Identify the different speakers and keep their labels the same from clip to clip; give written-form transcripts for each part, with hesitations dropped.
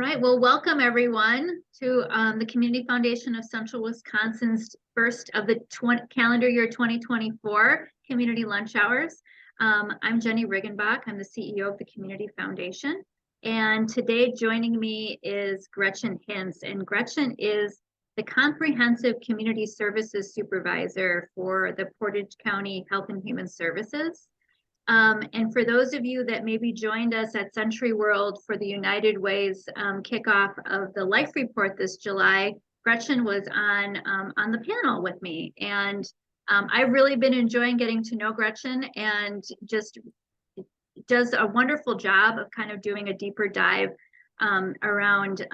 Speaker 1: right, well, welcome everyone to the Community Foundation of Central Wisconsin's first of the calendar year 2024 Community Lunch Hours. I'm Jenny Riggenbach. I'm the CEO of the Community Foundation. And today joining me is Gretchen Hintz. And Gretchen is the Comprehensive Community Services Supervisor for the Portage County Health and Human Services. And for those of you that maybe joined us at Century World for the United Way's kickoff of the Life Report this July, Gretchen was on the panel with me. And I've really been enjoying getting to know Gretchen, and just does a wonderful job of kind of doing a deeper dive around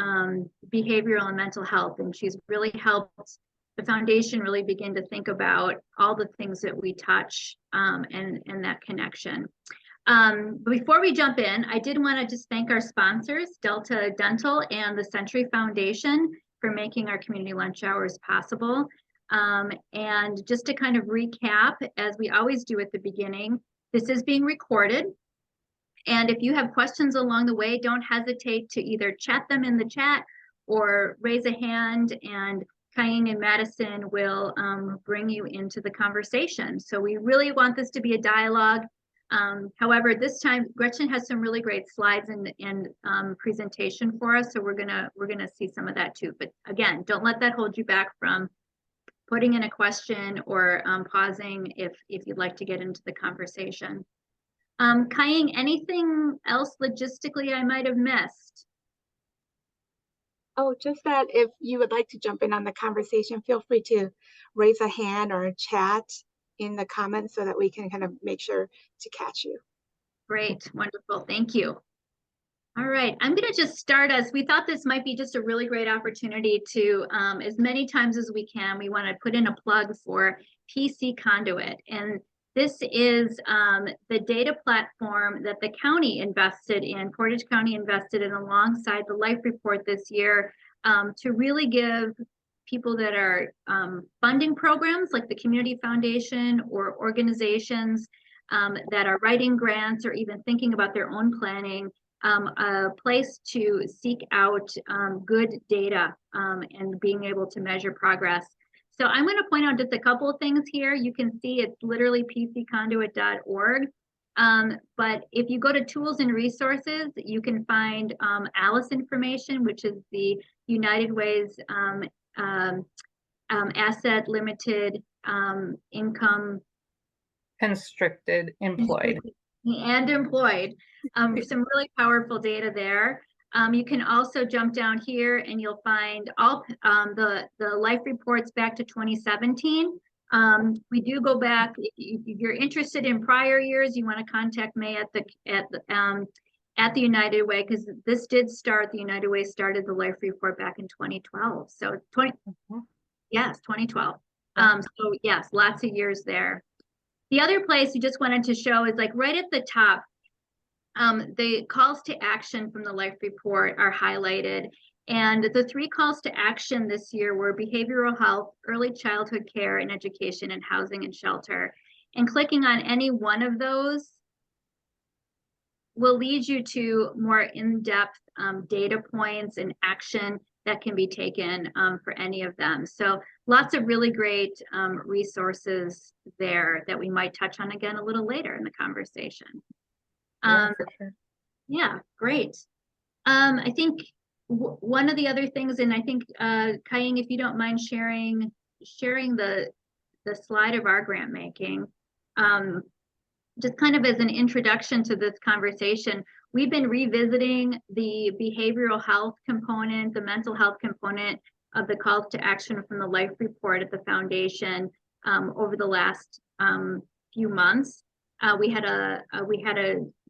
Speaker 1: behavioral and mental health. And she's really helped the foundation really begin to think about all the things that we touch and that connection. Before we jump in, I did want to just thank our sponsors, Delta Dental and the Century Foundation, for making our community lunch hours possible. And just to kind of recap, as we always do at the beginning, this is being recorded. And if you have questions along the way, don't hesitate to either chat them in the chat or raise a hand, and Kying and Madison will bring you into the conversation. So we really want this to be a dialogue. However, this time Gretchen has some really great slides and presentation for us, so we're gonna see some of that too. But again, don't let that hold you back from putting in a question or pausing if you'd like to get into the conversation. Kying, anything else logistically I might have missed?
Speaker 2: Oh, just that if you would like to jump in on the conversation, feel free to raise a hand or chat in the comments so that we can kind of make sure to catch you.
Speaker 1: Great, wonderful, thank you. All right, I'm going to just start us. We thought this might be just a really great opportunity to, as many times as we can, we want to put in a plug for PC Conduit. And this is the data platform that the county invested in, Portage County invested in alongside the Life Report this year, to really give people that are funding programs like the Community Foundation or organizations that are writing grants or even thinking about their own planning, a place to seek out good data and being able to measure progress. So I'm going to point out just a couple of things here. You can see it's literally pcconduit.org. But if you go to tools and resources, you can find ALICE information, which is the United Way's asset limited income
Speaker 3: constricted employed
Speaker 1: and employed. Some really powerful data there. You can also jump down here and you'll find all the Life Reports back to 2017. We do go back. If you're interested in prior years, you want to contact me at the United Way, because this did start. The United Way started the Life Report back in 2012. So 2012. So yes, lots of years there. The other place we just wanted to show is like right at the top. The calls to action from the Life Report are highlighted. And the 3 calls to action this year were behavioral health, early childhood care, and education, and housing and shelter. And clicking on any one of those will lead you to more in-depth data points and action that can be taken for any of them. So lots of really great resources there that we might touch on again a little later in the conversation.
Speaker 3: Yeah, for sure.
Speaker 1: Yeah, great. I think one of the other things, and I think Kying, if you don't mind sharing the slide of our grant making, just kind of as an introduction to this conversation, we've been revisiting the behavioral health component, the mental health component of the calls to action from the Life Report at the foundation over the last few months. We had a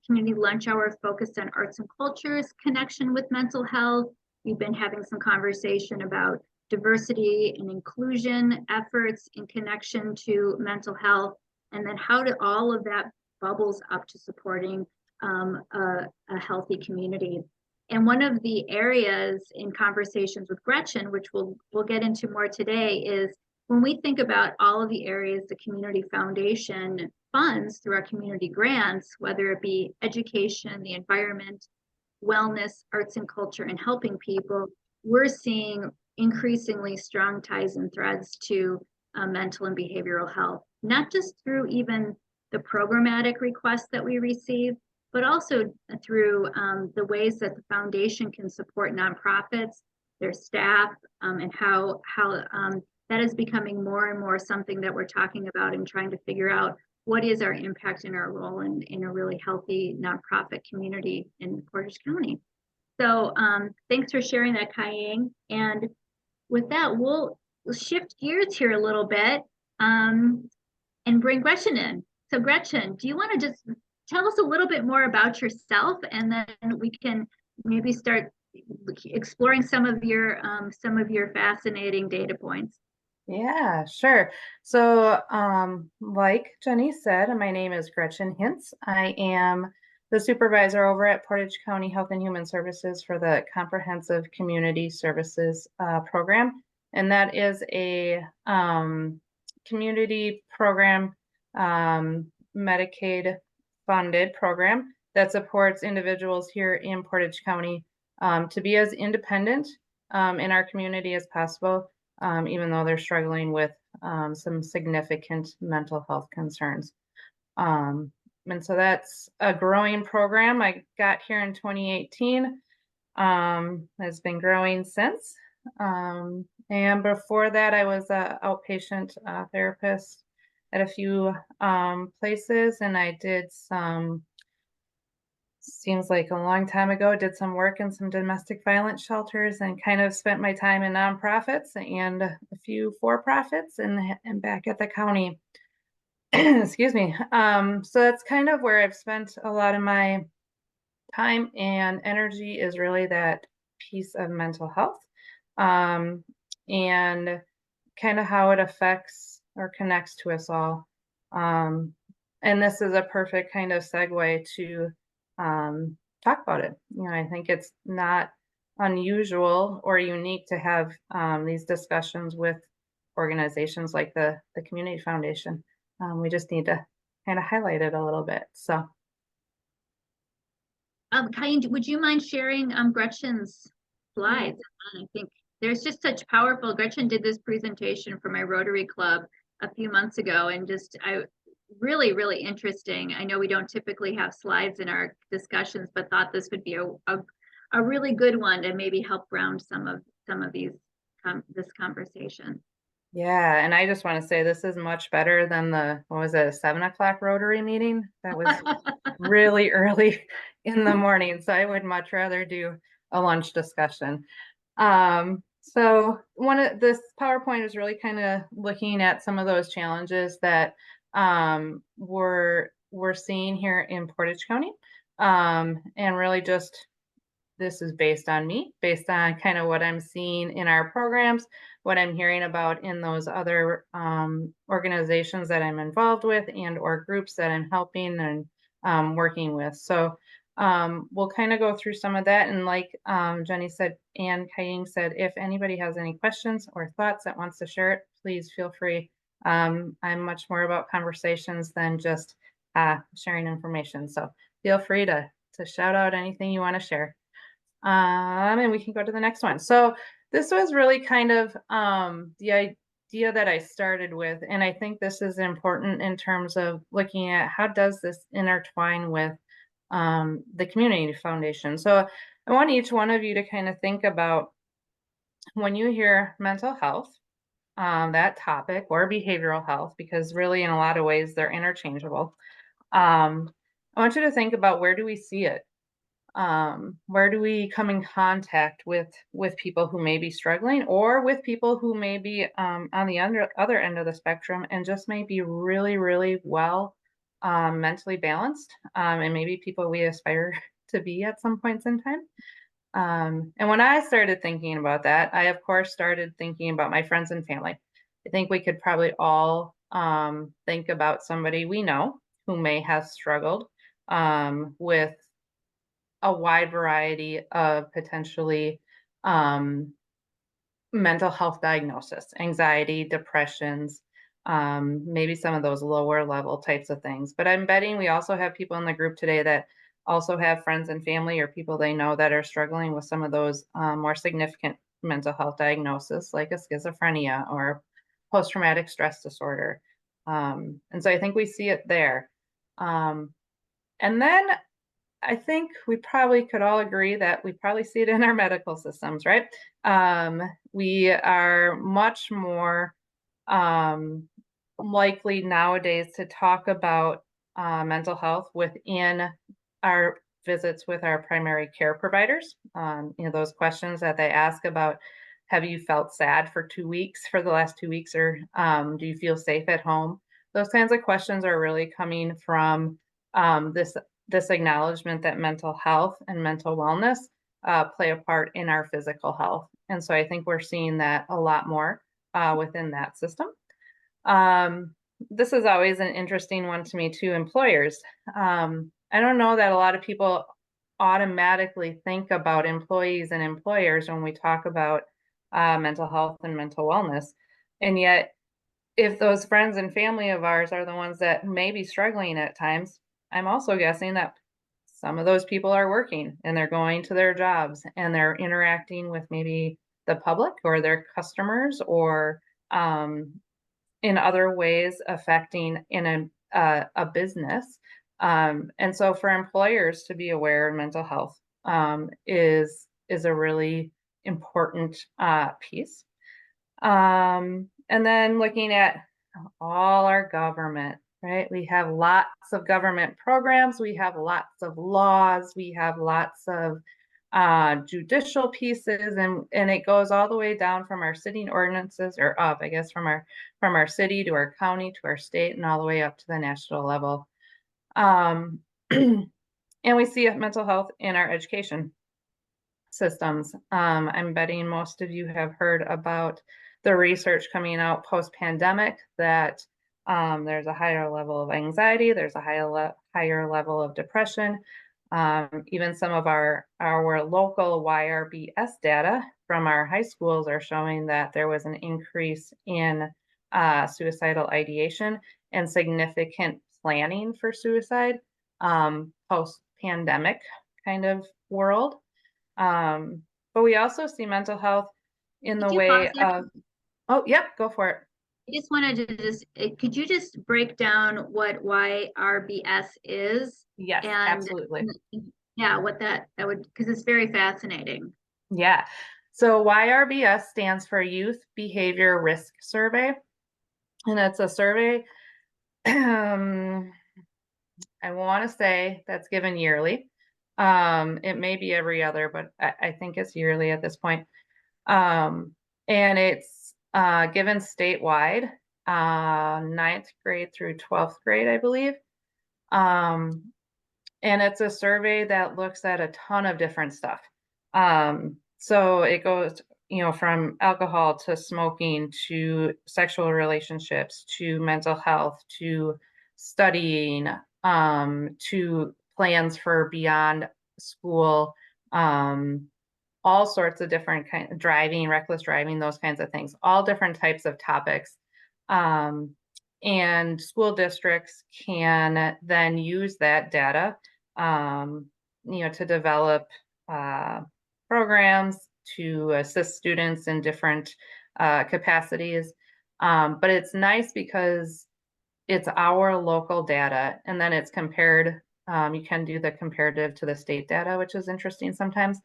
Speaker 1: community lunch hour focused on arts and cultures connection with mental health. We've been having some conversation about diversity and inclusion efforts in connection to mental health, and then how do all of that bubbles up to supporting a healthy community. And one of the areas in conversations with Gretchen, which we'll get into more today, is when we think about all of the areas the Community Foundation funds through our community grants, whether it be education, the environment, wellness, arts and culture, and helping people, we're seeing increasingly strong ties and threads to mental and behavioral health, not just through even the programmatic requests that we receive, but also through the ways that the foundation can support nonprofits, their staff, and how that is becoming more and more something that we're talking about and trying to figure out what is our impact and our role in a really healthy nonprofit community in Portage County. So thanks for sharing that, Kai-Ying. And with that, we'll shift gears here a little bit and bring Gretchen in. So Gretchen, do you want to just tell us a little bit more about yourself, and then we can maybe start exploring some of your fascinating data points.
Speaker 3: Yeah, sure. So, like Jenny said, my name is Gretchen Hintz. I am the supervisor over at Portage County Health and Human Services for the Comprehensive Community Services program. And that is a community program, Medicaid funded program that supports individuals here in Portage County to be as independent in our community as possible, even though they're struggling with some significant mental health concerns. And so that's a growing program. I got here in 2018. Has been growing since. And before that, I was an outpatient therapist at a few places, and I did some, seems like a long time ago, did some work in some domestic violence shelters and kind of spent my time in nonprofits and a few for-profits and back at the county. Excuse me. So that's kind of where I've spent a lot of my time and energy, is really that piece of mental health, and kind of how it affects or connects to us all. And this is a perfect kind of segue to talk about it. You know, I think it's not unusual or unique to have these discussions with organizations like the Community Foundation. We just need to kind of highlight it a little bit. So.
Speaker 1: Kai, would you mind sharing Gretchen's slides? I think there's just such powerful. Gretchen did this presentation for my Rotary Club a few months ago, and just really, really interesting. I know we don't typically have slides in our discussions, but thought this would be a really good one to maybe help ground some of these this conversation.
Speaker 3: Yeah, and I just want to say this is much better than the, what was it, a 7 o'clock Rotary meeting? That was really early in the morning. So I would much rather do a lunch discussion. So one of this PowerPoint is really kind of looking at some of those challenges that we're seeing here in Portage County. And really just, this is based on me, based on kind of what I'm seeing in our programs, what I'm hearing about in those other organizations that I'm involved with and or groups that I'm helping and working with. So we'll kind of go through some of that. And like Jenny said, and Kai-Ying said, if anybody has any questions or thoughts that wants to share it, please feel free. I'm much more about conversations than just sharing information. So feel free to shout out anything you want to share. And we can go to the next one. So this was really kind of the idea that I started with, and I think this is important in terms of looking at how does this intertwine with the Community Foundation. So I want each one of you to kind of think about, when you hear mental health, that topic, or behavioral health, because really in a lot of ways they're interchangeable. I want you to think about, where do we see it? Where do we come in contact with people who may be struggling, or with people who may be on the other end of the spectrum and just may be really, really well mentally balanced, and maybe people we aspire to be at some points in time. And when I started thinking about that, I of course started thinking about my friends and family. I think we could probably all think about somebody we know who may have struggled with a wide variety of potentially mental health diagnosis, anxiety, depressions, maybe some of those lower level types of things. But I'm betting we also have people in the group today that also have friends and family or people they know that are struggling with some of those more significant mental health diagnosis, like a schizophrenia or post-traumatic stress disorder. And so I think we see it there. And then I think we probably could all agree that we probably see it in our medical systems, right? We are much more likely nowadays to talk about mental health within our visits with our primary care providers. Those questions that they ask about, have you felt sad for 2 weeks, for the last 2 weeks, or do you feel safe at home? Those kinds of questions are really coming from this acknowledgement that mental health and mental wellness play a part in our physical health. And so I think we're seeing that a lot more within that system. This is always an interesting one to me too, employers. I don't know that a lot of people automatically think about employees and employers when we talk about mental health and mental wellness. And yet, if those friends and family of ours are the ones that may be struggling at times, I'm also guessing that some of those people are working and they're going to their jobs and they're interacting with maybe the public or their customers or in other ways affecting in a business. And so for employers to be aware of mental health is a really important piece. And then looking at all our government, right? We have lots of government programs, we have lots of laws, we have lots of judicial pieces, and it goes all the way down from our city ordinances, or up, I guess, from our city to our county to our state and all the way up to the national level. And we see mental health in our education systems. I'm betting most of you have heard about the research coming out post-pandemic that there's a higher level of anxiety, there's a higher level of depression. Even some of our local YRBS data from our high schools are showing that there was an increase in suicidal ideation and significant planning for suicide post-pandemic kind of world. But we also see mental health in the way of, oh, yep, go for it.
Speaker 1: I just wanted to could you just break down what YRBS is?
Speaker 3: Yes,
Speaker 1: and
Speaker 3: absolutely.
Speaker 1: Yeah, what that would, because it's very fascinating.
Speaker 3: Yeah. So YRBS stands for Youth Behavior Risk Survey. And it's a survey, I want to say that's given yearly. It may be every other, but I think it's yearly at this point. And it's given statewide, 9th grade through 12th grade, I believe. And it's a survey that looks at a ton of different stuff. So it goes, from alcohol to smoking to sexual relationships to mental health to studying to plans for beyond school, all sorts of different kinds of driving, reckless driving, those kinds of things, all different types of topics. And school districts can then use that data, to develop programs to assist students in different capacities. But it's nice because it's our local data, and then it's compared. You can do the comparative to the state data, which is interesting sometimes.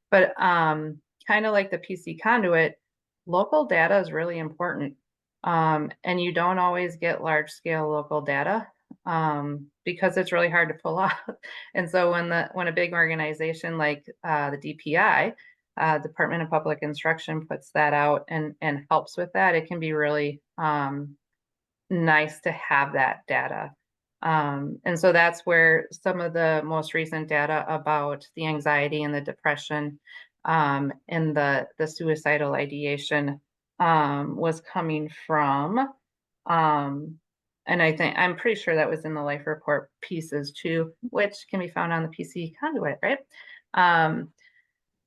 Speaker 3: But kind of like the PC conduit, local data is really important. And you don't always get large scale local data because it's really hard to pull off. And so when a big organization like the DPI, Department of Public Instruction, puts that out and helps with that, it can be really nice to have that data. And so that's where some of the most recent data about the anxiety and the depression and the suicidal ideation was coming from. And I'm pretty sure that was in the life report pieces too, which can be found on the PC conduit, right?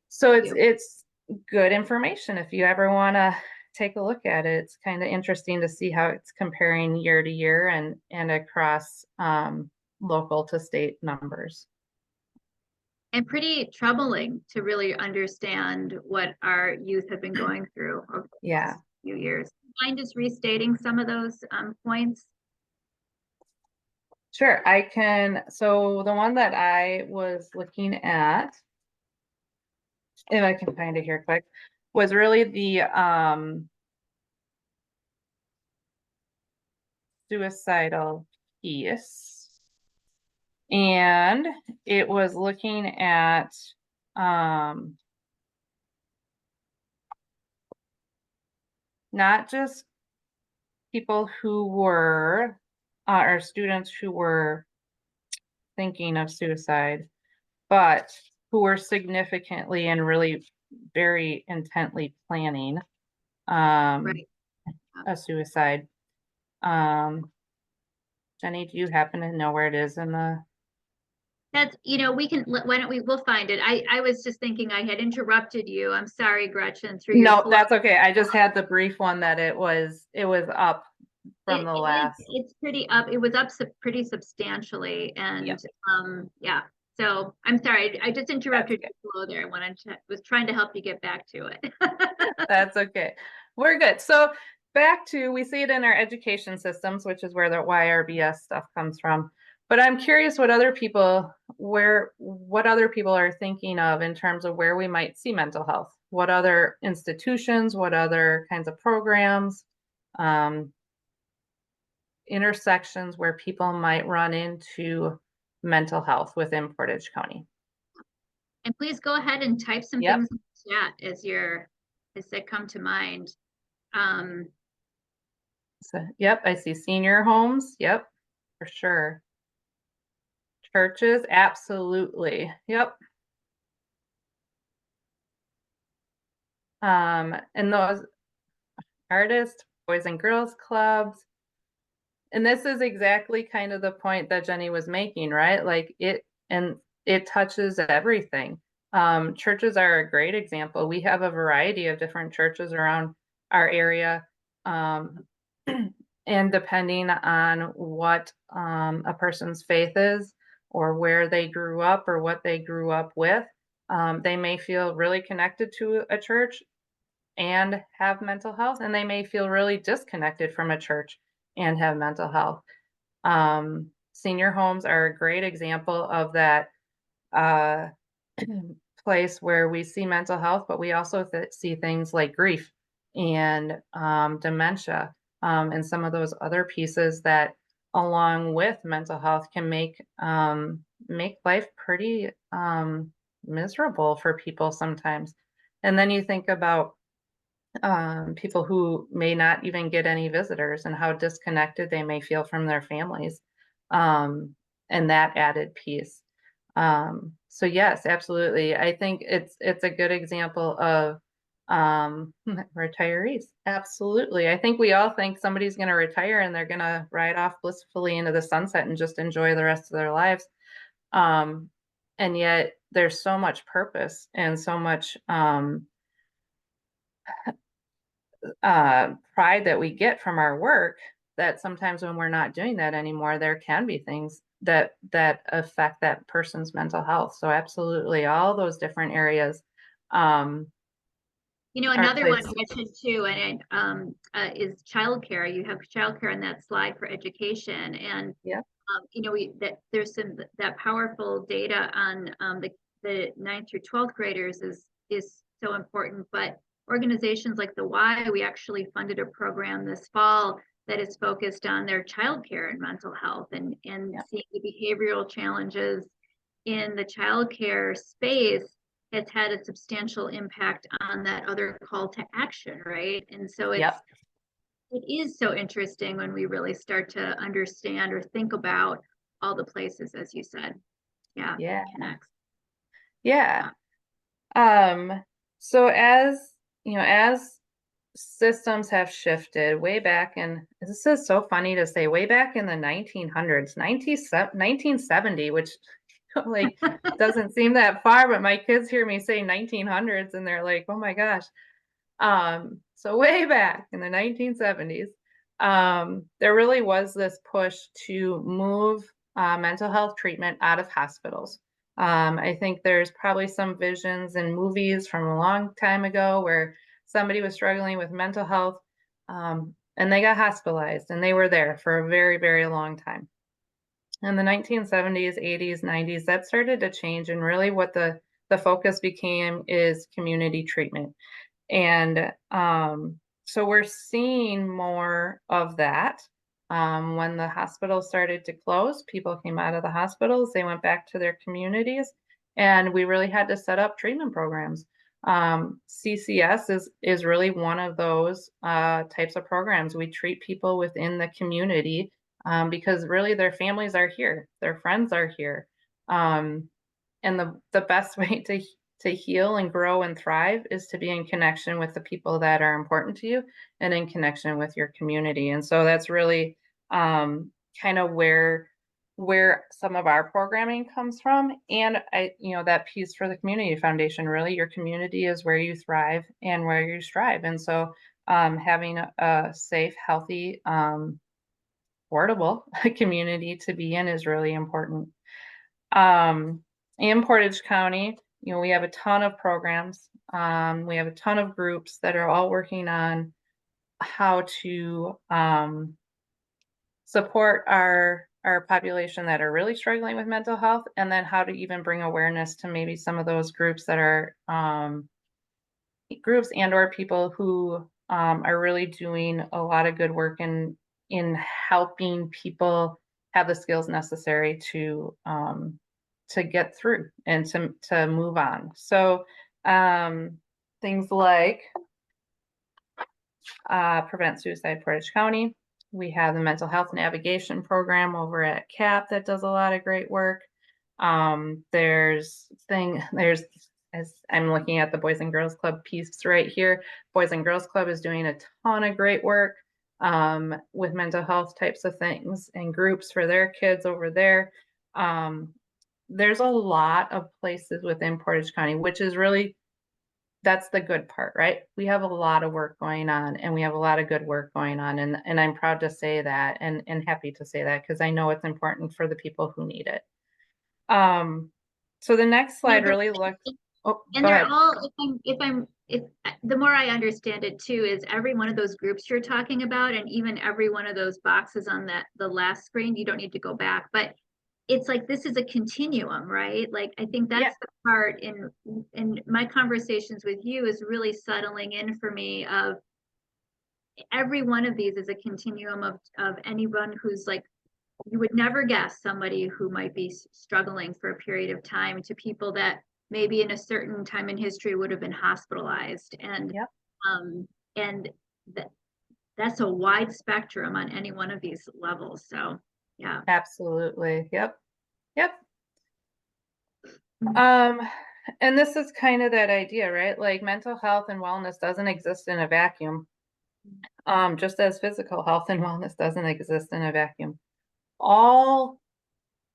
Speaker 3: So it's good information if you ever want to take a look at it. It's kind of interesting to see how it's comparing year to year and across local to state numbers.
Speaker 1: And pretty troubling to really understand what our youth have been going through over the
Speaker 3: Yeah.
Speaker 1: last few years. Mind just restating some of those points?
Speaker 3: Sure, I can. So the one that I was looking at, if I can find it here quick, was really the suicidal piece. And it was looking at not just people who were or students who were thinking of suicide, but who were significantly and really very intently planning
Speaker 1: Right.
Speaker 3: a suicide. Jenny, do you happen to know where it is in the?
Speaker 1: That's, we can, why don't we'll find it. I was just thinking I had interrupted you. I'm sorry, Gretchen, through your
Speaker 3: No,
Speaker 1: flow.
Speaker 3: that's okay. I just had the brief one that it was up from the last.
Speaker 1: It's pretty up, it was up pretty substantially and,
Speaker 3: Yep.
Speaker 1: yeah. So I'm sorry, I just interrupted
Speaker 3: okay.
Speaker 1: your flow there. Was trying to help you get back to it.
Speaker 3: That's okay. We're good. So back to, we see it in our education systems, which is where the YRBS stuff comes from. But I'm curious what other people are thinking of in terms of where we might see mental health. What other institutions, what other kinds of programs, intersections where people might run into mental health within Portage County.
Speaker 1: And please go ahead and type some
Speaker 3: Yep.
Speaker 1: things in the chat as they come to mind.
Speaker 3: So, yep, I see senior homes. Yep, for sure. Churches, absolutely. Yep. And those artists, boys and girls clubs. And this is exactly kind of the point that Jenny was making, right? Like it touches everything. Churches are a great example. We have a variety of different churches around our area. And depending on what a person's faith is or where they grew up or what they grew up with, they may feel really connected to a church and have mental health, and they may feel really disconnected from a church and have mental health. Senior homes are a great example of that place where we see mental health, but we also see things like grief and dementia and some of those other pieces that, along with mental health, can make life pretty miserable for people sometimes. And then you think about people who may not even get any visitors and how disconnected they may feel from their families, and that added piece. So yes, absolutely. I think it's a good example of retirees. Absolutely. I think we all think somebody's going to retire and they're going to ride off blissfully into the sunset and just enjoy the rest of their lives. And yet there's so much purpose and so much pride that we get from our work that sometimes when we're not doing that anymore, there can be things that affect that person's mental health. So absolutely, all those different areas.
Speaker 1: Another one mentioned too, and is childcare. You have childcare on that slide for education, and
Speaker 3: yeah,
Speaker 1: there's that powerful data on the 9th through 12th graders is so important. But organizations like the Y, we actually funded a program this fall that is focused on their childcare and mental health and seeing the behavioral challenges in the childcare space has had a substantial impact on that other call to action, right? And so it is so interesting when we really start to understand or think about all the places, as you said.
Speaker 3: Yeah.
Speaker 1: Connects.
Speaker 3: Yeah. So as systems have shifted way back, and this is so funny to say, way back in the 1900s, 1970, which like doesn't seem that far, but my kids hear me say 1900s and they're like, oh my gosh. So way back in the 1970s, there really was this push to move mental health treatment out of hospitals. I think there's probably some visions and movies from a long time ago where somebody was struggling with mental health, and they got hospitalized and they were there for a very, very long time. In the 1970s, 80s, 90s, that started to change, and really what the focus became is community treatment. And so we're seeing more of that. When the hospitals started to close, people came out of the hospitals, they went back to their communities, and we really had to set up treatment programs. CCS is really one of those types of programs. We treat people within the community because really their families are here, their friends are here. And the best way to heal and grow and thrive is to be in connection with the people that are important to you and in connection with your community. And so that's really kind of where some of our programming comes from. And that piece for the community foundation, really your community is where you thrive and where you strive. And so having a safe, healthy, affordable community to be in is really important. In Portage County, we have a ton of programs. We have a ton of groups that are all working on how to support our population that are really struggling with mental health, and then how to even bring awareness to maybe some of those groups that are groups and or people who are really doing a lot of good work in helping people have the skills necessary to get through and to move on. So things like Prevent Suicide Portage County. We have the mental health navigation program over at CAP that does a lot of great work. There's as I'm looking at the Boys and Girls Club piece right here. Boys and Girls Club is doing a ton of great work with mental health types of things and groups for their kids over there. There's a lot of places within Portage County, which is really, that's the good part, right? We have a lot of work going on, and we have a lot of good work going on. And I'm proud to say that and happy to say that, because I know it's important for the people who need it. So the next slide really looks, oh,
Speaker 1: And
Speaker 3: go
Speaker 1: they're
Speaker 3: ahead.
Speaker 1: all, if the more I understand it too, is every one of those groups you're talking about, and even every one of those boxes on the last screen, you don't need to go back, but it's like, this is a continuum, right? Like, I think
Speaker 3: Yeah.
Speaker 1: that's the part in my conversations with you is really settling in for me of every one of these is a continuum of anyone who's like, you would never guess somebody who might be struggling for a period of time, to people that maybe in a certain time in history would have been hospitalized. And
Speaker 3: Yep.
Speaker 1: and that's a wide spectrum on any one of these levels. So yeah.
Speaker 3: Absolutely. Yep. Yep.
Speaker 1: Mhm.
Speaker 3: And this is kind of that idea, right? Like, mental health and wellness doesn't exist in a vacuum. Just as physical health and wellness doesn't exist in a vacuum. All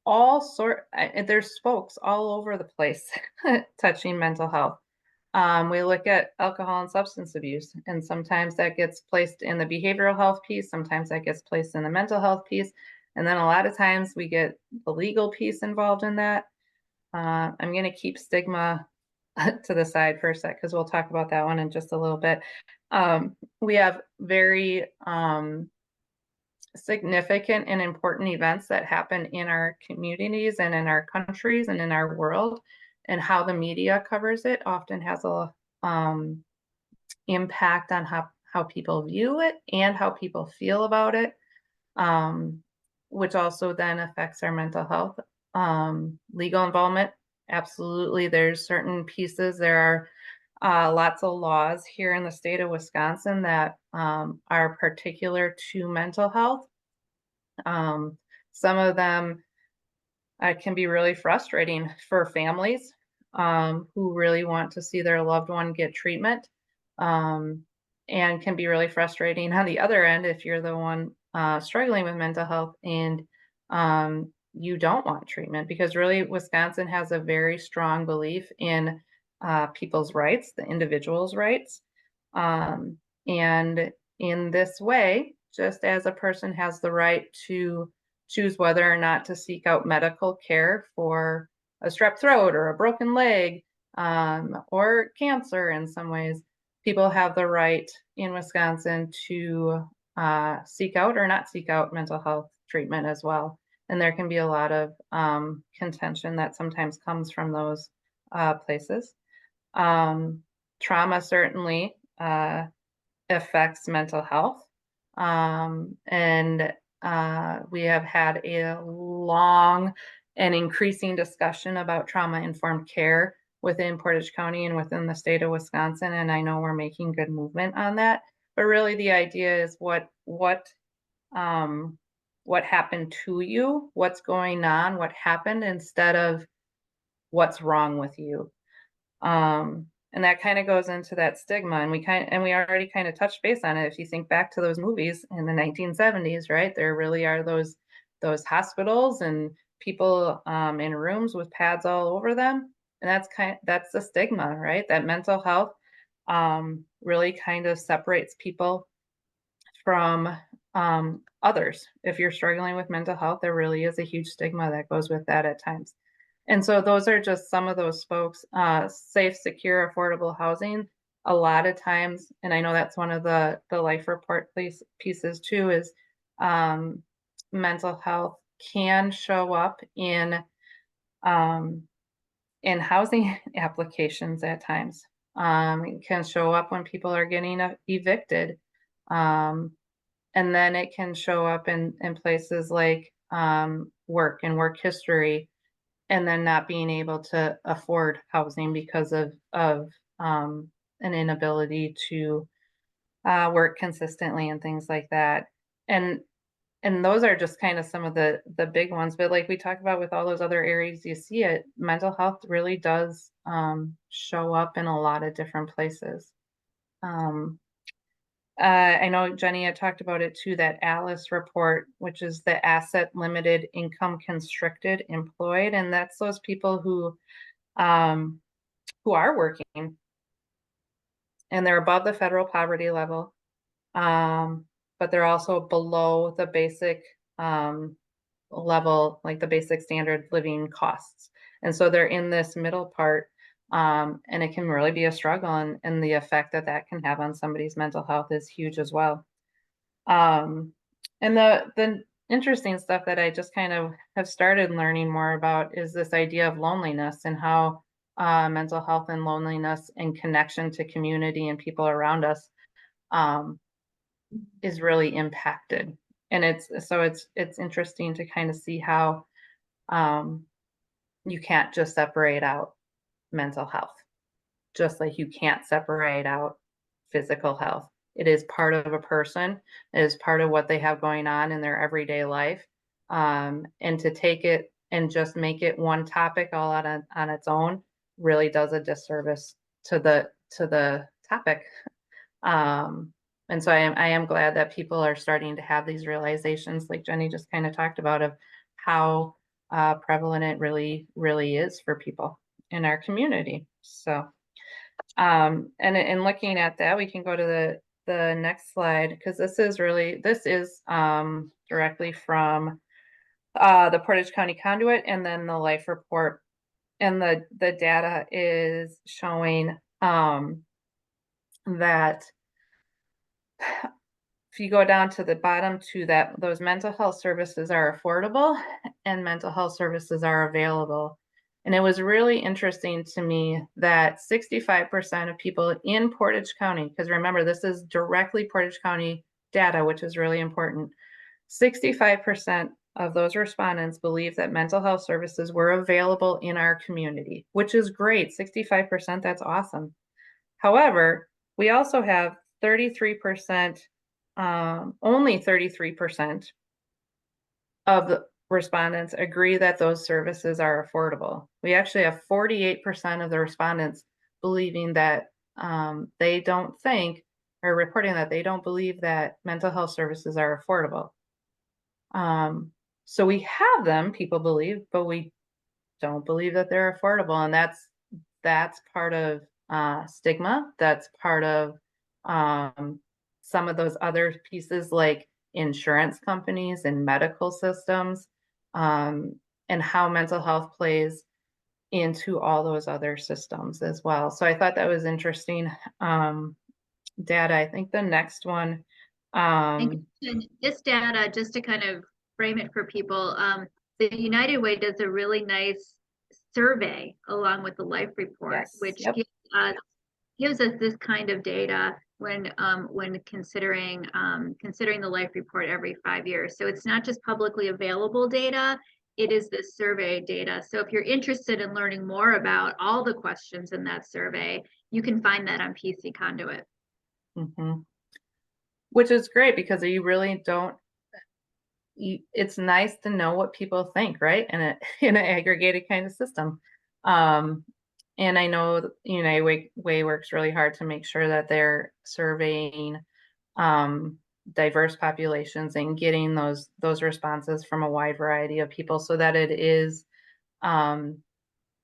Speaker 3: there's spokes all over the place touching mental health. We look at alcohol and substance abuse, and sometimes that gets placed in the behavioral health piece, sometimes that gets placed in the mental health piece, and then a lot of times we get the legal piece involved in that. I'm going to keep stigma to the side for a sec, because we'll talk about that one in just a little bit. We have very significant and important events that happen in our communities and in our countries and in our world, and how the media covers it often has a impact on how people view it and how people feel about it, which also then affects our mental health. Legal involvement, absolutely. There's certain pieces. There are lots of laws here in the state of Wisconsin that are particular to mental health. Some of them can be really frustrating for families who really want to see their loved one get treatment, and can be really frustrating on the other end if you're the one struggling with mental health and you don't want treatment, because really Wisconsin has a very strong belief in people's rights, the individual's rights. And in this way, just as a person has the right to choose whether or not to seek out medical care for a strep throat or a broken leg, or cancer in some ways, people have the right in Wisconsin to seek out or not seek out mental health treatment as well. And there can be a lot of contention that sometimes comes from those places. Trauma certainly affects mental health. And we have had a long and increasing discussion about trauma-informed care within Portage County and within the state of Wisconsin. And I know we're making good movement on that. But really the idea is what happened to you, what's going on, what happened, instead of what's wrong with you. And that kind of goes into that stigma, and we already kind of touched base on it. If you think back to those movies in the 1970s, right, there really are those hospitals and people in rooms with pads all over them, and that's the stigma, right? That mental health really kind of separates people from others. If you're struggling with mental health, there really is a huge stigma that goes with that at times. And so those are just some of those folks. Safe, secure, affordable housing. A lot of times, and I know that's one of the life report pieces too, is mental health can show up in housing applications at times. It can show up when people are getting evicted. And then it can show up in places like work and work history, and then not being able to afford housing because of an inability to work consistently and things like that. And those are just kind of some of the big ones. But like we talked about with all those other areas, you see it, mental health really does show up in a lot of different places. I know Jenny had talked about it too, that ALICE report, which is the asset limited income constricted employed. And that's those people who are working and they're above the federal poverty level, but they're also below the basic level, like the basic standard living costs. And so they're in this middle part. And it can really be a struggle, and the effect that can have on somebody's mental health is huge as well. And the interesting stuff that I just kind of have started learning more about is this idea of loneliness and how mental health and loneliness and connection to community and people around us is really impacted. And it's interesting to kind of see how you can't just separate out mental health, just like you can't separate out physical health. It is part of a person. It is part of what they have going on in their everyday life. And to take it and just make it one topic all on its own really does a disservice to the topic. And so I am glad that people are starting to have these realizations, like Jenny just kind of talked about, of how prevalent it really is for people in our community. So, and in looking at that, we can go to the next slide, because this is directly from the Portage County Conduit and then the life report. And the data is showing that if you go down to the bottom to that, those mental health services are affordable and mental health services are available. And it was really interesting to me that 65% of people in Portage County, because remember, this is directly Portage County data, which is really important. 65% of those respondents believe that mental health services were available in our community, which is great. 65%, that's awesome. However, we also have 33%, only 33% of the respondents agree that those services are affordable. We actually have 48% of the respondents believing that they don't think, or reporting that they don't believe that mental health services are affordable. So we have them, people believe, but we don't believe that they're affordable. And that's part of stigma. That's part of some of those other pieces like insurance companies and medical systems, and how mental health plays into all those other systems as well. So I thought that was interesting data. I think the next one,
Speaker 1: And this data, just to kind of frame it for people, the United Way does a really nice survey along with the life report,
Speaker 3: yes,
Speaker 1: which
Speaker 3: yep,
Speaker 1: gives us this kind of data when considering the life report every 5 years. So it's not just publicly available data, it is this survey data. So if you're interested in learning more about all the questions in that survey, you can find that on PC Conduit.
Speaker 3: hmm which is great because you really don't. It's nice to know what people think, right? In a in an aggregated kind of system. And I know Way works really hard to make sure that they're surveying diverse populations and getting those responses from a wide variety of people so that it is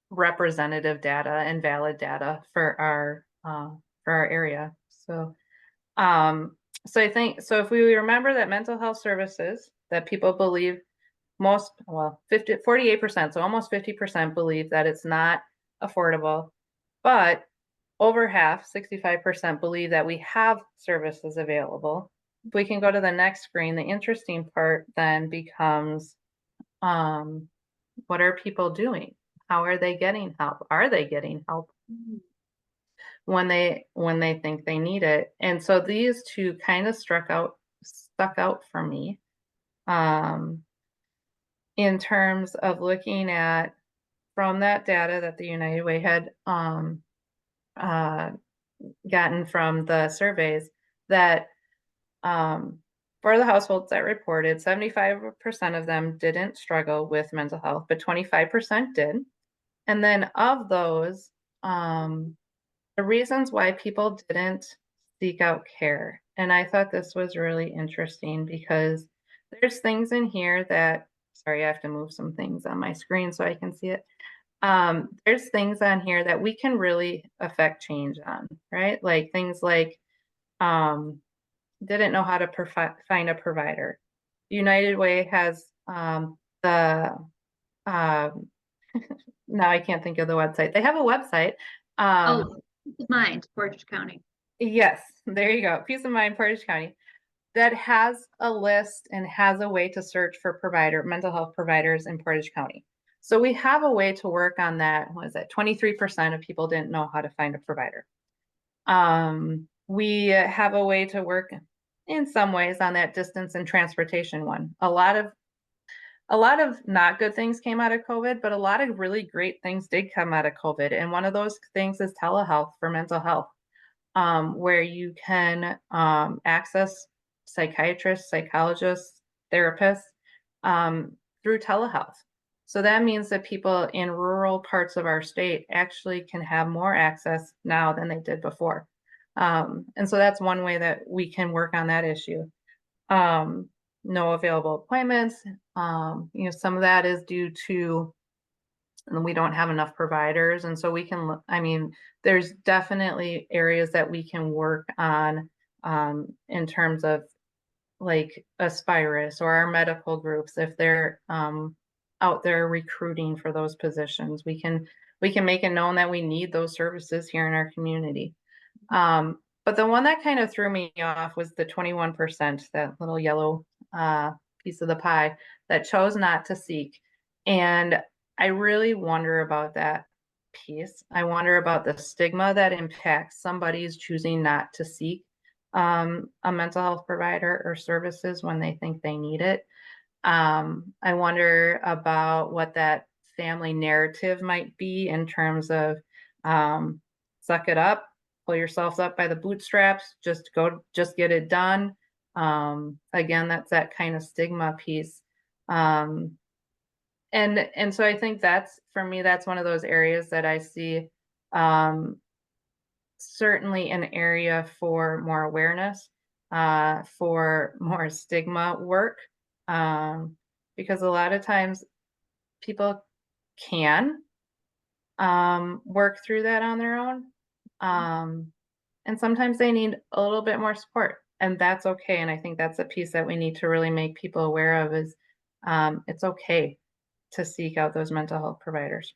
Speaker 3: representative data and valid data for our area. So I think so if we remember that mental health services that people believe most, well, 48%, so almost 50% believe that it's not affordable, but over half, 65% believe that we have services available. If we can go to the next screen, the interesting part then becomes what are people doing? How are they getting help? Are they getting help when they think they need it? And so these two kind of stuck out for me in terms of looking at from that data that the United Way had gotten from the surveys that for the households that reported, 75% of them didn't struggle with mental health, but 25% did. And then of those, the reasons why people didn't seek out care. And I thought this was really interesting because there's things in here that, sorry, I have to move some things on my screen so I can see it. There's things on here that we can really affect change on, right? Like things like didn't know how to find a provider. United Way has the now I can't think of the website. They have a website.
Speaker 1: Oh, peace of mind, Portage County.
Speaker 3: Yes, there you go. Peace of Mind, Portage County, that has a list and has a way to search for mental health providers in Portage County. So we have a way to work on that. What is it? 23% of people didn't know how to find a provider. We have a way to work in some ways on that distance and transportation one. A lot of not good things came out of COVID, but a lot of really great things did come out of COVID. And one of those things is telehealth for mental health, where you can access psychiatrists, psychologists, therapists through telehealth. So that means that people in rural parts of our state actually can have more access now than they did before. And so that's one way that we can work on that issue. No available appointments. Some of that is due to we don't have enough providers. And so there's definitely areas that we can work on in terms of like Aspirus or our medical groups. If they're out there recruiting for those positions, we can make it known that we need those services here in our community. But the one that kind of threw me off was the 21%, that little yellow piece of the pie that chose not to seek. And I really wonder about that piece. I wonder about the stigma that impacts somebody's choosing not to seek a mental health provider or services when they think they need it. I wonder about what that family narrative might be in terms of suck it up, pull yourself up by the bootstraps, just get it done. Again, that's that kind of stigma piece. And so I think for me, that's one of those areas that I see certainly an area for more awareness, for more stigma work, because a lot of times people can work through that on their own. And sometimes they need a little bit more support, and that's okay. And I think that's a piece that we need to really make people aware of is it's okay to seek out those mental health providers.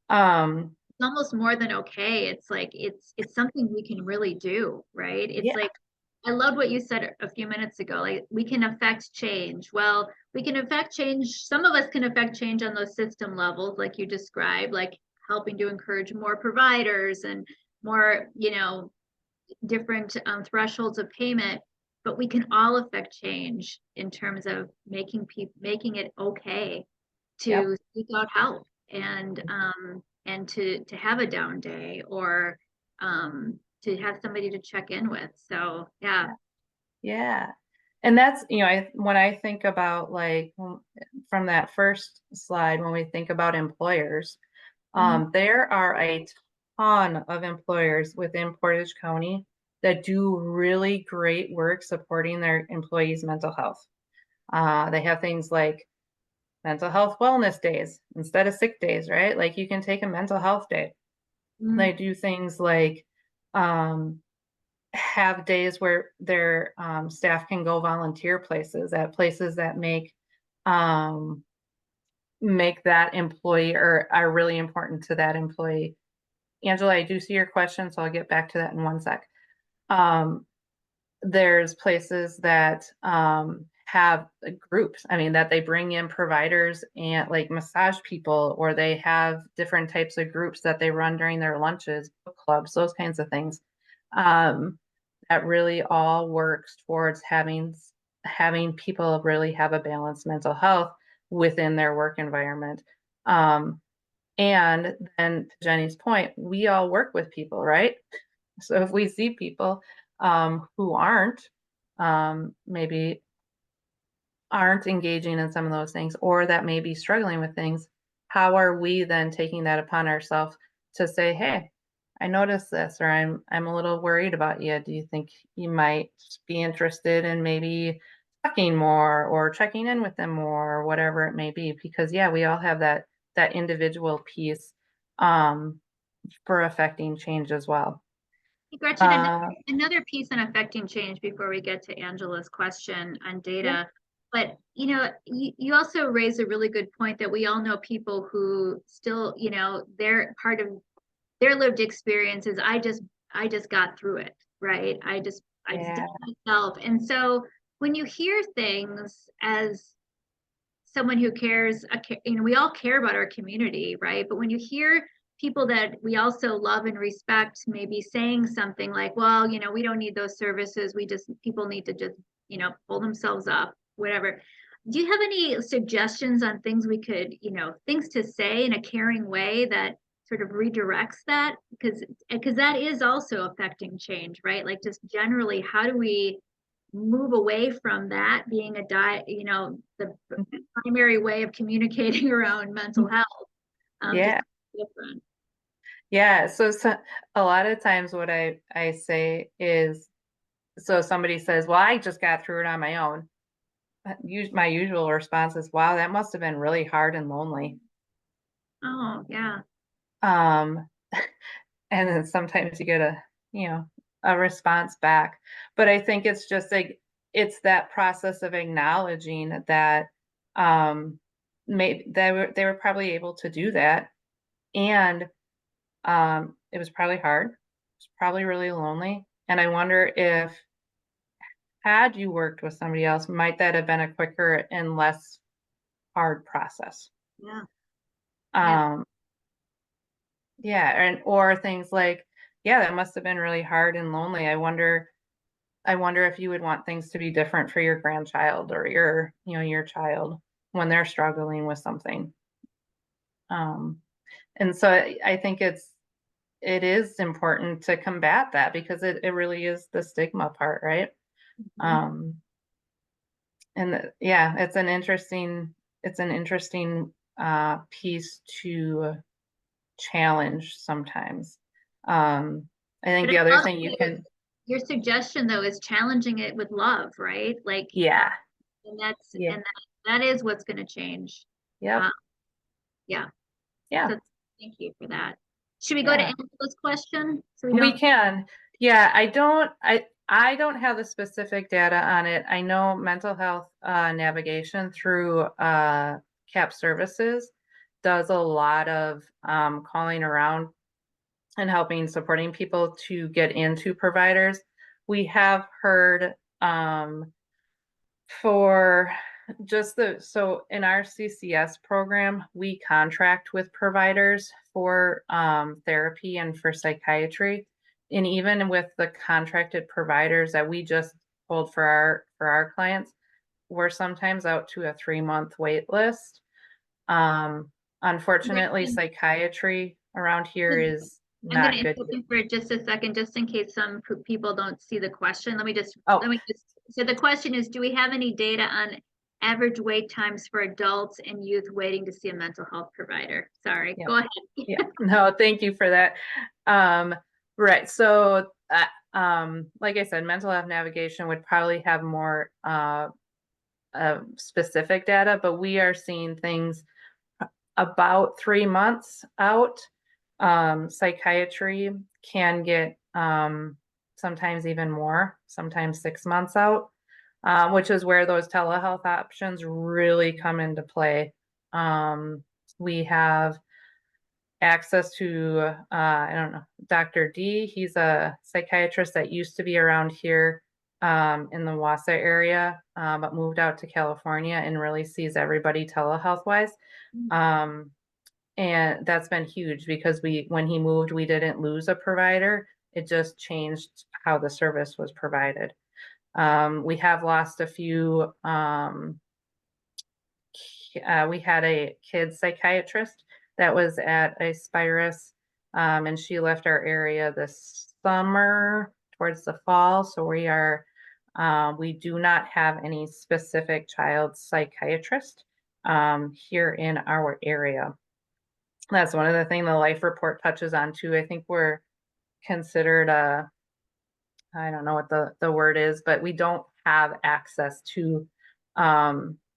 Speaker 1: It's almost more than okay. It's like, it's something we can really do, right? It's
Speaker 3: Yeah.
Speaker 1: like, I loved what you said a few minutes ago, like we can affect change. Well, we can affect change. Some of us can affect change on those system levels, like you described, like helping to encourage more providers and more, different thresholds of payment. But we can all affect change in terms of making it okay
Speaker 3: Yep.
Speaker 1: to seek out help and to have a down day or to have somebody to check in with. So yeah.
Speaker 3: Yeah. And that's, when I think about like from that first slide, when we think about employers,
Speaker 1: Mhm.
Speaker 3: there are a ton of employers within Portage County that do really great work supporting their employees' mental health. They have things like mental health wellness days instead of sick days, right? Like you can take a mental health day. They do things like um, have days where their staff can go volunteer places at places that um, make that employee or are really important to that employee. Angela, I do see your question, so I'll get back to that in one sec. Um, there's places that have groups, I mean, that they bring in providers and like massage people, or they have different types of groups that they run during their lunches, book clubs, those kinds of things. Um, that really all works towards having people really have a balanced mental health within their work environment. Um, and then to Jenny's point, we all work with people, right? So if we see people who maybe aren't engaging in some of those things, or that may be struggling with things, how are we then taking that upon ourselves to say, hey, I noticed this, or I'm a little worried about you. Do you think you might be interested in maybe talking more or checking in with them more, or whatever it may be? Because yeah, we all have that individual piece um, for affecting change as well.
Speaker 1: Gretchen,
Speaker 3: Uh,
Speaker 1: another piece on affecting change before we get to Angela's question on
Speaker 3: yeah,
Speaker 1: data. But you also raise a really good point that we all know people who still, they're part of their lived experiences. I just got through it, right? I just did
Speaker 3: yeah,
Speaker 1: it myself. And so when you hear things as someone who cares, we all care about our community, right? But when you hear people that we also love and respect maybe saying something like, well, we don't need those services. People need to just, pull themselves up, whatever. Do you have any suggestions on things we could, things to say in a caring way that sort of redirects that? Because that is also affecting change, right? Like just generally, how do we move away from that being the primary way of communicating around mental health, to
Speaker 3: yeah.
Speaker 1: different.
Speaker 3: Yeah, so a lot of times what I say is, so somebody says, "Well, I just got through it on my own." My usual response is, "Wow, that must have been really hard and lonely."
Speaker 1: Oh, yeah.
Speaker 3: Um, and then sometimes you get a response back. But I think it's just like it's that process of acknowledging that maybe they were probably able to do that, and it was probably hard. It's probably really lonely. And I wonder if had you worked with somebody else, might that have been a quicker and less hard process?
Speaker 1: Yeah. Yeah.
Speaker 3: Um, yeah, and or things like, yeah, that must have been really hard and lonely. I wonder if you would want things to be different for your grandchild or your child when they're struggling with something. Um, and so I think it is important to combat that because it really is the stigma part, right?
Speaker 1: Mhm.
Speaker 3: Um, and yeah, it's an interesting piece to challenge sometimes. I think
Speaker 1: But I
Speaker 3: the other
Speaker 1: love
Speaker 3: thing you can,
Speaker 1: your suggestion though is challenging it with love, right? Like,
Speaker 3: yeah, yeah,
Speaker 1: and that is what's going to change.
Speaker 3: yep,
Speaker 1: Uh, yeah.
Speaker 3: yeah,
Speaker 1: So thank you for that. Should we go to
Speaker 3: yeah.
Speaker 1: Angela's question? So we
Speaker 3: We
Speaker 1: don't.
Speaker 3: can. Yeah, I don't have the specific data on it. I know mental health navigation through CAP services does a lot of calling around and helping supporting people to get into providers. We have heard for just so in our CCS program, we contract with providers for therapy and for psychiatry. And even with the contracted providers that we just hold for our clients, we're sometimes out to a 3-month wait list. Unfortunately,
Speaker 1: Right.
Speaker 3: psychiatry around here is
Speaker 1: I'm gonna
Speaker 3: not good.
Speaker 1: interrupt you for just a second, just in case some people don't see the question. Let me just,
Speaker 3: Oh.
Speaker 1: so the question is, do we have any data on average wait times for adults and youth waiting to see a mental health provider? Sorry,
Speaker 3: Yeah.
Speaker 1: go ahead.
Speaker 3: Yeah, no, thank you for that. Right, so like I said, mental health navigation would probably have more specific data, but we are seeing things about 3 months out. Psychiatry can get sometimes even more, sometimes 6 months out, which is where those telehealth options really come into play. We have access to, I don't know, Dr. D. He's a psychiatrist that used to be around here in the Wausau area, but moved out to California and really sees everybody telehealth wise. And that's been huge because when he moved, we didn't lose a provider. It just changed how the service was provided. We have lost a few, we had a kid psychiatrist that was at Aspirus, and she left our area this summer towards the fall. So we do not have any specific child psychiatrist here in our area. That's one of the things the life report touches on too. I think we're considered I don't know what the word is, but we don't have access to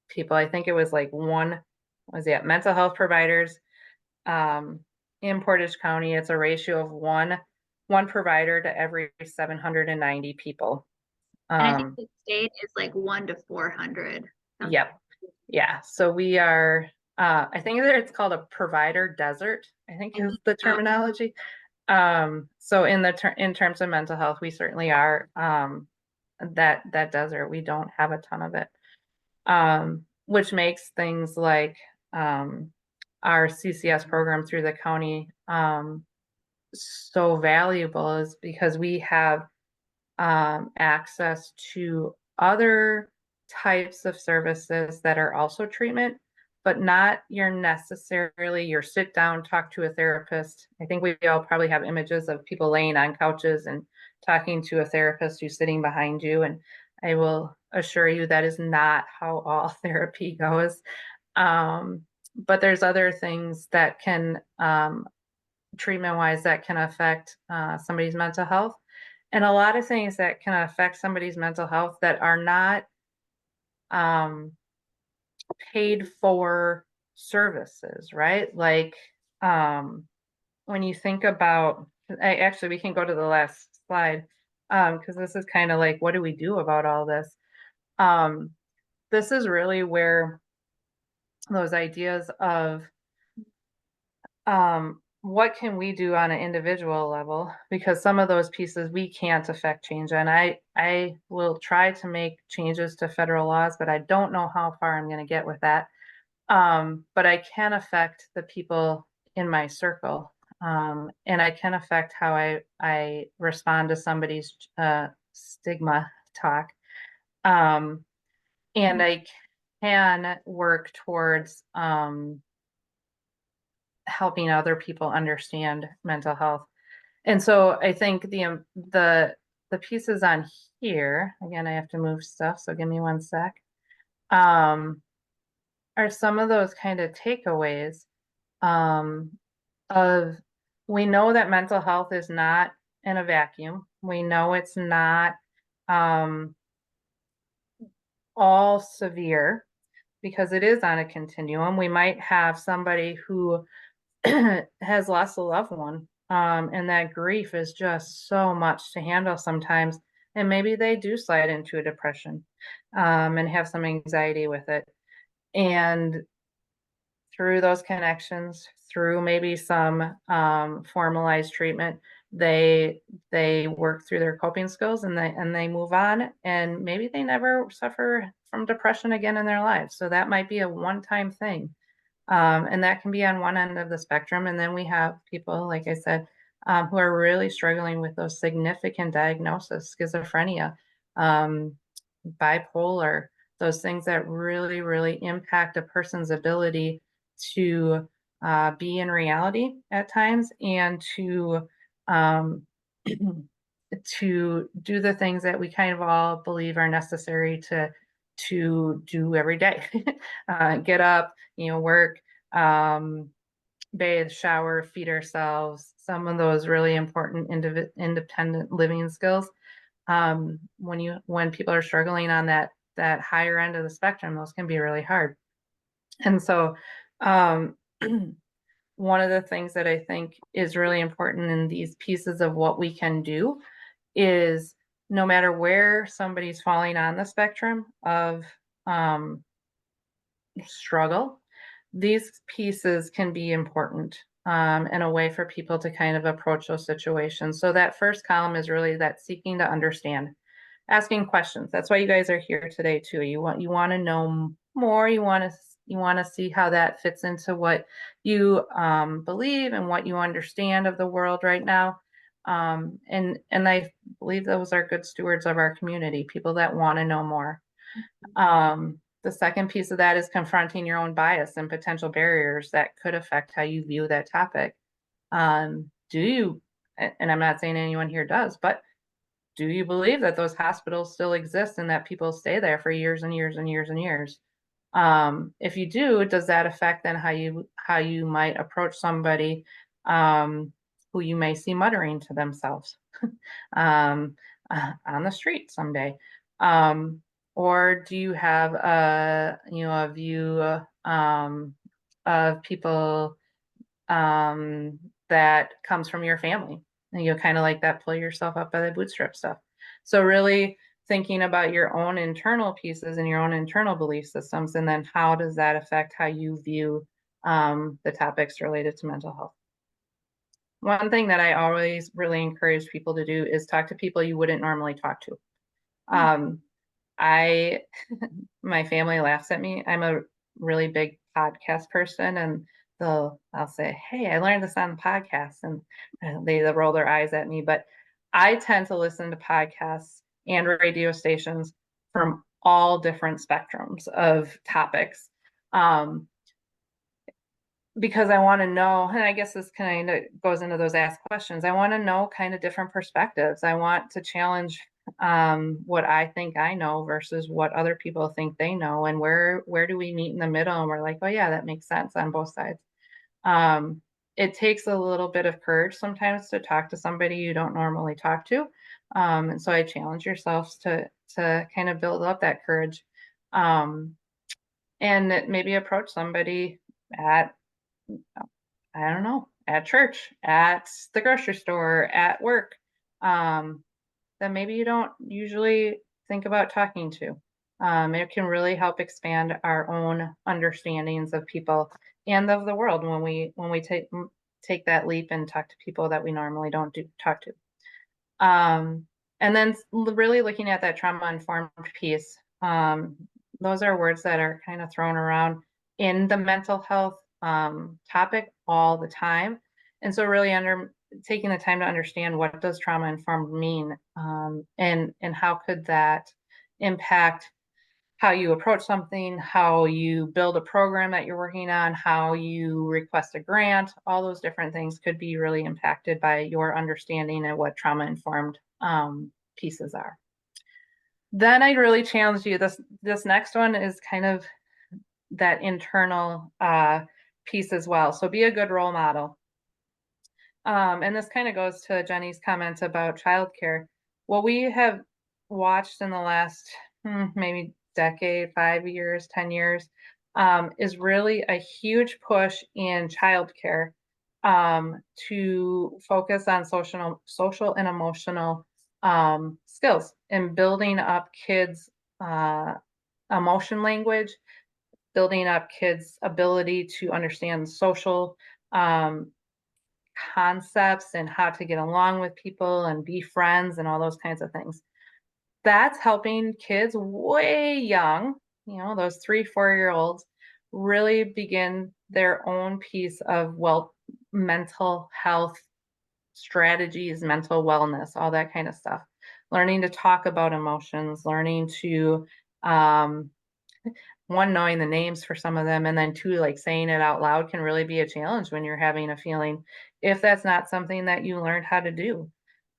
Speaker 3: people. I think it was like mental health providers in Portage County. It's a ratio of one provider to every 790 people.
Speaker 1: And I think the state is like 1 to 400.
Speaker 3: Yep. Yeah. So we are, I think that it's called a provider desert, I think is the terminology. So in terms of mental health, we certainly are that desert. We don't have a ton of it. Which makes things like our CCS program through the county so valuable, is because we have access to other types of services that are also treatment, but not necessarily your sit down, talk to a therapist. I think we all probably have images of people laying on couches and talking to a therapist who's sitting behind you. And I will assure you that is not how all therapy goes. But there's other things that can, treatment wise, that can affect somebody's mental health. And a lot of things that can affect somebody's mental health that are not paid for services, right? Like when you think about, actually, we can go to the last slide because this is kind of like, what do we do about all this? This is really where those ideas of what can we do on an individual level, because some of those pieces we can't affect change. And I will try to make changes to federal laws, but I don't know how far I'm going to get with that. But I can affect the people in my circle. And I can affect how I respond to somebody's stigma talk. And I can work towards helping other people understand mental health. And so I think the pieces on here, again, I have to move stuff, so give me one sec, are some of those kind of takeaways of, we know that mental health is not in a vacuum. We know it's not all severe, because it is on a continuum. We might have somebody who has lost a loved one, and that grief is just so much to handle sometimes, and maybe they do slide into a depression and have some anxiety with it. And through those connections, through maybe some formalized treatment, they work through their coping skills and they move on, and maybe they never suffer from depression again in their lives. So that might be a one-time thing. And that can be on one end of the spectrum. And then we have people, like I said, who are really struggling with those significant diagnoses, schizophrenia, bipolar, those things that really, really impact a person's ability to be in reality at times, and to to do the things that we kind of all believe are necessary to do every day. Get up, work, bathe, shower, feed ourselves, some of those really important independent living skills. When people are struggling on that higher end of the spectrum, those can be really hard. And so um, one of the things that I think is really important in these pieces of what we can do is, no matter where somebody's falling on the spectrum of struggle, these pieces can be important, and a way for people to kind of approach those situations. So that first column is really that seeking to understand, asking questions. That's why you guys are here today too. You want to know more. You want to see how that fits into what you believe and what you understand of the world right now. And I believe those are good stewards of our community, people that want to know more. The second piece of that is confronting your own bias and potential barriers that could affect how you view that topic. Do you, and I'm not saying anyone here does, but do you believe that those hospitals still exist and that people stay there for years and years and years and years? If you do, does that affect then how you might approach somebody who you may see muttering to themselves on the street someday? Or do you have a view of people that comes from your family, and kind of like that pull yourself up by the bootstrap stuff? So really thinking about your own internal pieces and your own internal belief systems, and then how does that affect how you view the topics related to mental health. One thing that I always really encourage people to do is talk to people you wouldn't normally talk to. My family laughs at me. I'm a really big podcast person, and I'll say, "Hey, I learned this on the podcast," and they roll their eyes at me. But I tend to listen to podcasts and radio stations from all different spectrums of topics, because I want to know, and I guess this kind of goes into those asked questions. I want to know kind of different perspectives. I want to challenge what I think I know versus what other people think they know, and where do we meet in the middle, and we're like, oh yeah, that makes sense on both sides. It takes a little bit of courage sometimes to talk to somebody you don't normally talk to, and so I challenge yourselves to kind of build up that courage, and maybe approach somebody at, I don't know, at church, at the grocery store, at work, that maybe you don't usually think about talking to. It can really help expand our own understandings of people and of the world when we take that leap and talk to people that we normally don't talk to. And then really looking at that trauma-informed piece. Those are words that are kind of thrown around in the mental health topic all the time. And so really taking the time to understand, what does trauma-informed mean, and how could that impact how you approach something, how you build a program that you're working on, how you request a grant. All those different things could be really impacted by your understanding of what trauma-informed pieces are. Then I'd really challenge you, this next one is kind of that internal piece as well. So be a good role model. And this kind of goes to Jenny's comments about childcare. What we have watched in the last maybe decade, 5 years, 10 years, is really a huge push in childcare to focus on social and emotional skills, and building up kids' emotion language, building up kids' ability to understand social concepts and how to get along with people and be friends and all those kinds of things. That's helping kids way young, those 3, 4-year-olds really begin their own piece of mental health strategies, mental wellness, all that kind of stuff. Learning to talk about emotions, learning to one, knowing the names for some of them, and then two, like saying it out loud can really be a challenge when you're having a feeling, if that's not something that you learned how to do.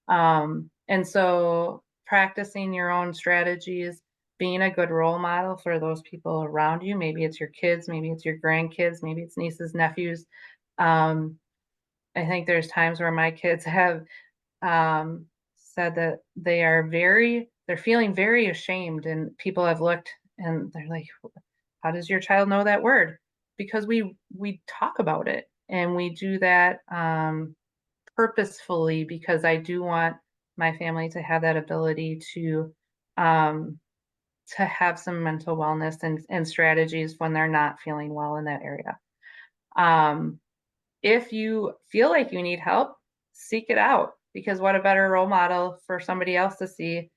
Speaker 3: And so practicing your own strategies, being a good role model for those people around you, maybe it's your kids, maybe it's your grandkids, maybe it's nieces, nephews. I think there's times where my kids have said that they're feeling very ashamed, and people have looked and they're like, how does your child know that word? Because we talk about it, and we do that purposefully, because I do want my family to have that ability to have some mental wellness and strategies when they're not feeling well in that area. If you feel like you need help, seek it out, because what a better role model for somebody else to see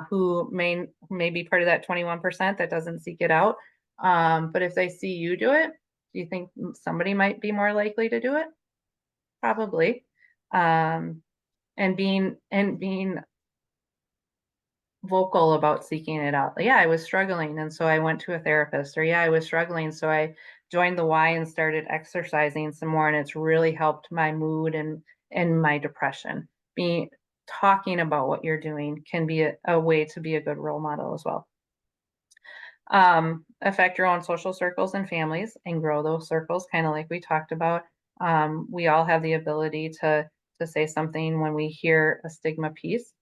Speaker 3: who may be part of that 21% that doesn't seek it out. But if they see you do it, do you think somebody might be more likely to do it? Probably. And being vocal about seeking it out. Yeah, I was struggling, and so I went to a therapist. Or yeah, I was struggling, so I joined the Y and started exercising some more, and it's really helped my mood and my depression. Talking about what you're doing can be a way to be a good role model as well. Affect your own social circles and families and grow those circles, kind of like we talked about. We all have the ability to say something when we hear a stigma piece.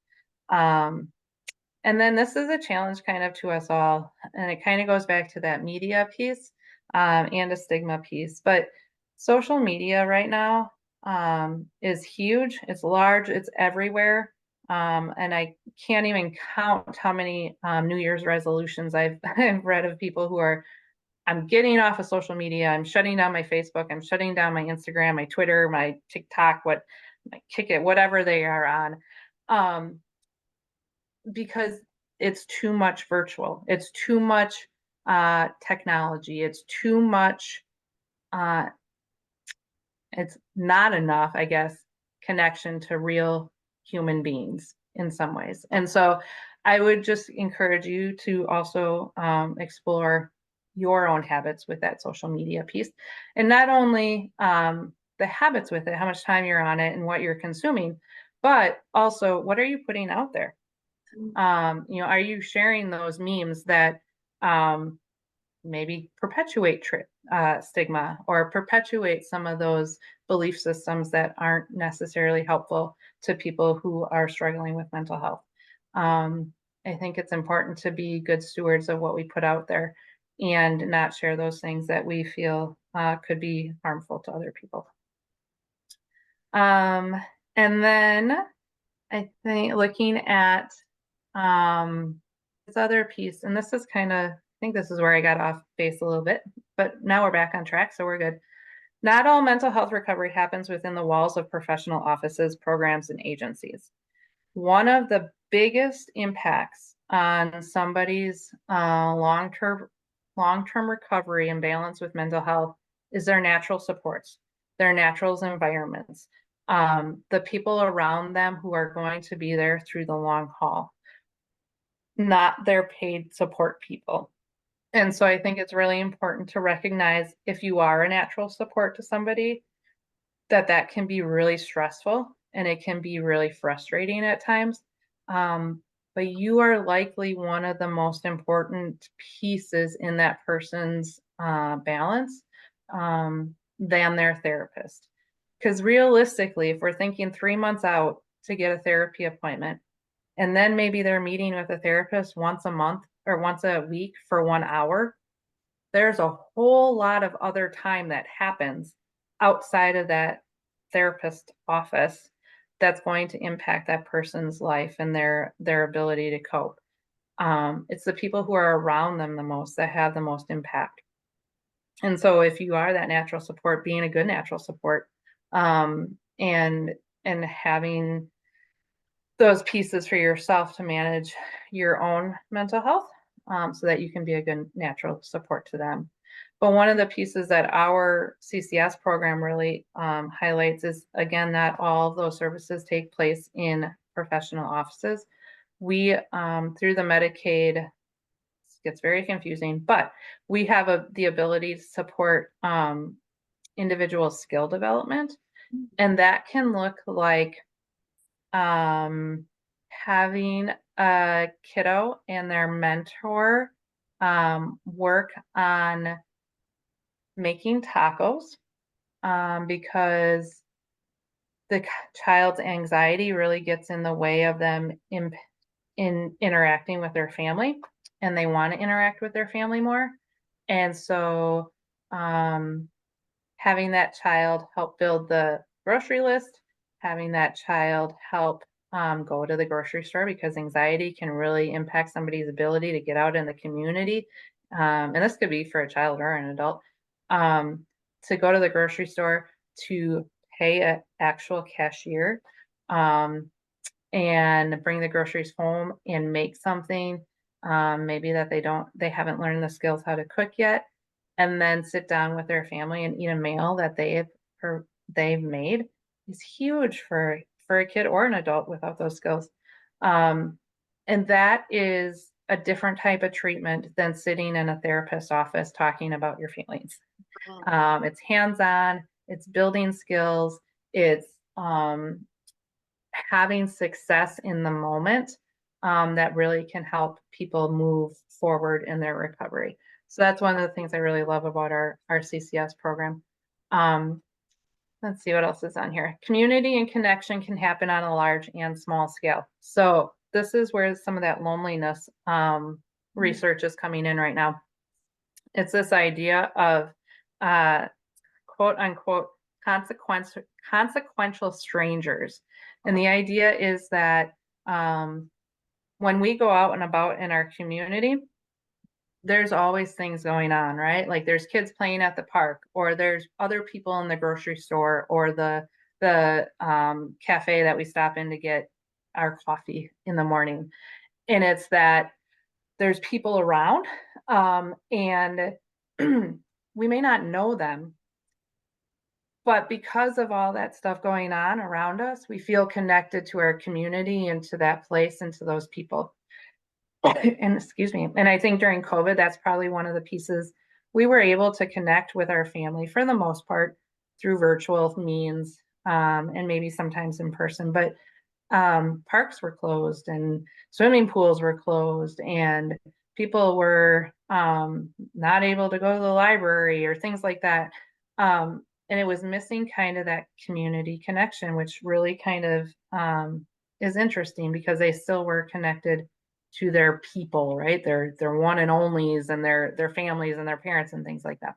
Speaker 3: And then this is a challenge kind of to us all, and it kind of goes back to that media piece and a stigma piece. But social media right now is huge. It's large. It's everywhere. And I can't even count how many New Year's resolutions I've read of people who are, I'm getting off of social media. I'm shutting down my Facebook. I'm shutting down my Instagram, my Twitter, my TikTok, my Kick-It, whatever they are on. Because it's too much virtual. It's too much technology. It's too much, it's not enough, I guess, connection to real human beings in some ways. And so I would just encourage you to also explore your own habits with that social media piece. And not only the habits with it, how much time you're on it and what you're consuming, but also what are you putting out there? Are you sharing those memes that maybe perpetuate stigma or perpetuate some of those belief systems that aren't necessarily helpful to people who are struggling with mental health? I think it's important to be good stewards of what we put out there and not share those things that we feel could be harmful to other people. And then I think looking at this other piece, and this is I think this is where I got off base a little bit, but now we're back on track, so we're good. Not all mental health recovery happens within the walls of professional offices, programs, and agencies. One of the biggest impacts on somebody's long-term recovery and balance with mental health is their natural supports, their natural environments, the people around them who are going to be there through the long haul, not their paid support people. And so I think it's really important to recognize, if you are a natural support to somebody, that can be really stressful and it can be really frustrating at times. But you are likely one of the most important pieces in that person's balance than their therapist. Because realistically, if we're thinking 3 months out to get a therapy appointment, and then maybe they're meeting with a therapist once a month or once a week for 1 hour, there's a whole lot of other time that happens outside of that therapist office that's going to impact that person's life and their ability to cope. It's the people who are around them the most that have the most impact. And so if you are that natural support, being a good natural support, and having those pieces for yourself to manage your own mental health, so that you can be a good natural support to them. But one of the pieces that our CCS program really highlights is, again, that all of those services take place in professional offices. We, through the Medicaid, this gets very confusing, but we have the ability to support individual skill development. And that can look like having a kiddo and their mentor work on making tacos, because the child's anxiety really gets in the way of them in interacting with their family, and they want to interact with their family more. And so having that child help build the grocery list, having that child help go to the grocery store, because anxiety can really impact somebody's ability to get out in the community. And this could be for a child or an adult, to go to the grocery store, to pay an actual cashier, and bring the groceries home and make something, maybe that they haven't learned the skills how to cook yet, and then sit down with their family and eat a meal that they've made, is huge for a kid or an adult without those skills. And that is a different type of treatment than sitting in a therapist's office talking about your feelings. It's hands-on, it's building skills, it's having success in the moment, that really can help people move forward in their recovery. So that's one of the things I really love about our CCS program. Let's see what else is on here. Community and connection can happen on a large and small scale. So this is where some of that loneliness research is coming in right now. It's this idea of quote unquote consequential strangers. And the idea is that when we go out and about in our community, there's always things going on, right? Like there's kids playing at the park, or there's other people in the grocery store, or the cafe that we stop in to get our coffee in the morning. And it's that there's people around, and we may not know them, but because of all that stuff going on around us, we feel connected to our community and to that place and to those people. And excuse me. And I think during COVID, that's probably one of the pieces we were able to connect with our family for the most part through virtual means, and maybe sometimes in person. But parks were closed and swimming pools were closed, and people were not able to go to the library or things like that. And it was missing kind of that community connection, which really kind of is interesting, because they still were connected to their people, right? Their one and onlys, and their families and their parents and things like that.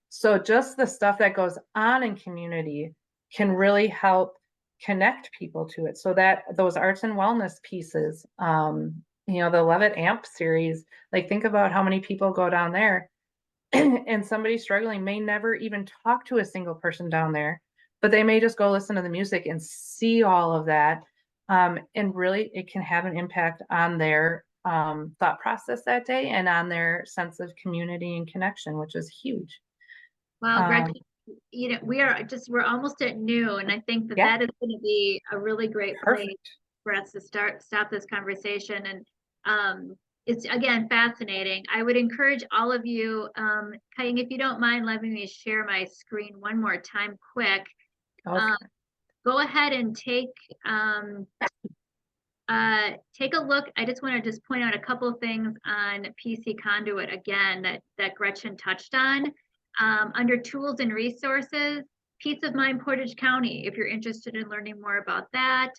Speaker 3: So just the stuff that goes on in community can really help connect people to it. So that those arts and wellness pieces, the Levitt AMP series, like think about how many people go down there and somebody struggling may never even talk to a single person down there, but they may just go listen to the music and see all of that. And really it can have an impact on their thought process that day, and on their sense of community and connection, which is huge.
Speaker 1: Well, Gretchen, we're almost at noon. I think
Speaker 3: Yeah.
Speaker 1: that is going to be a really great place
Speaker 3: Perfect.
Speaker 1: for us to stop this conversation. And it's again fascinating. I would encourage all of you, Kaying, if you don't mind letting me share my screen one more time quick.
Speaker 3: Okay.
Speaker 1: Go ahead and take a look. I just want to point out a couple of things on PC Conduit again that Gretchen touched on. Under tools and resources, Peace of Mind Portage County, if you're interested in learning more about that.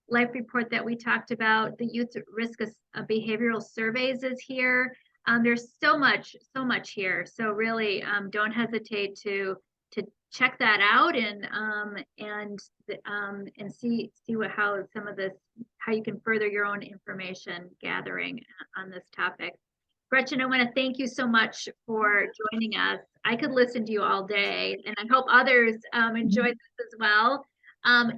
Speaker 1: Life report that we talked about, the youth risk of behavioral surveys is here. There's so much here. So really don't hesitate to check that out and see how you can further your own information gathering on this topic. Gretchen, I want to thank you so much for joining us. I could listen to you all day, and I hope others enjoy this as well.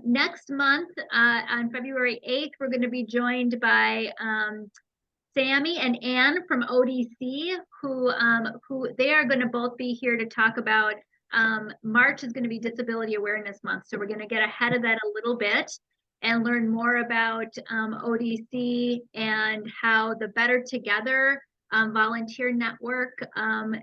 Speaker 1: Next month, on February 8th, we're going to be joined by Sammy and Ann from ODC, who they are going to both be here to talk about March is going to be Disability Awareness Month. So we're going to get ahead of that a little bit and learn more about ODC and how the Better Together volunteer network,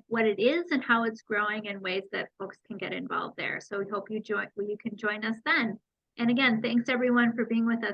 Speaker 1: what it is and how it's growing and ways that folks can get involved there. So we hope you can join us then. And again, thanks everyone for being with us